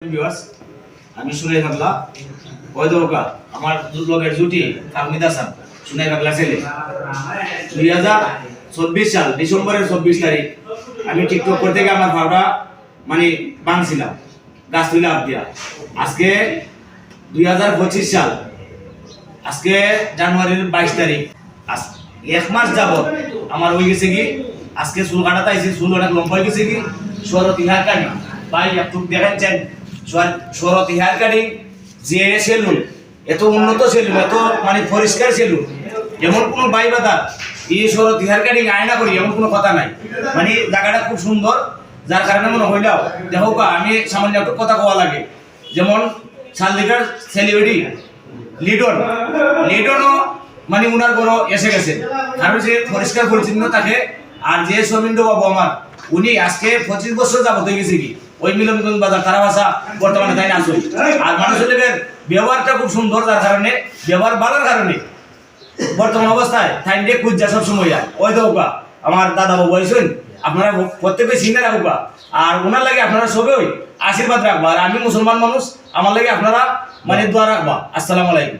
Viewers আমি শুনে থাকলা ওই দোকা আমার দুর্লভের জুটি ফাহমিদ হাসান শুনে থাকলা ছেলে 2024 সাল ডিসেম্বরের 24 তারিখ আমি টিকটক করতে গিয়ে আমার ভাবটা মানে ভাঙছিলাম গাছ তুলে আপ দিয়া আজকে 2025 সাল আজকে জানুয়ারির 22 তারিখ এক মাস যাবত আমার হয়ে গেছে কি আজকে চুল কাটাতে আইছি চুল অনেক লম্বা হয়ে গেছে কি শরৎ ইহার কাটি ভাই একটু দেখাচ্ছেন শরৎ ইহার কাটি যে সেলুন এত উন্নত সেলুন এত মানে পরিষ্কার সেলুন এমন কোনো বাই বাদা এই শরৎ ইহার কাটিং আয়না করি এমন কোনো কথা নাই মানে জায়গাটা খুব সুন্দর যার কারণে মনে হইলাও দেখো আমি সামান্য একটু কথা কোয়া লাগে যেমন সালদিকার সেলিব্রিটি লিডনও মানে উনার বড় এসে গেছে কারণ সে পরিষ্কার পরিচ্ছন্ন থাকে আর যে সৌমিন্দ্র বাবু আমার উনি আজকে 25 বছর যাবত হয়ে গেছে কি ওই মিলনগঞ্জ বাজার তারা ভাষা বর্তমানে তাই না আসল আর মানুষের ব্যবহারটা খুব সুন্দর যার কারণে ব্যবহার ভালোর কারণে বর্তমান অবস্থায় তাই দিয়ে খুঁজা সবসময় যায় ওই তো আমার দাদা বাবু আইসেন আপনারা প্রত্যেকে চিনে রাখবা আর ওনার লাগে আপনারা সবাই আশীর্বাদ রাখবা আর আমি মুসলমান মানুষ আমার লাগে আপনারা মানে দোয়া রাখবা। আসসালামু আলাইকুম।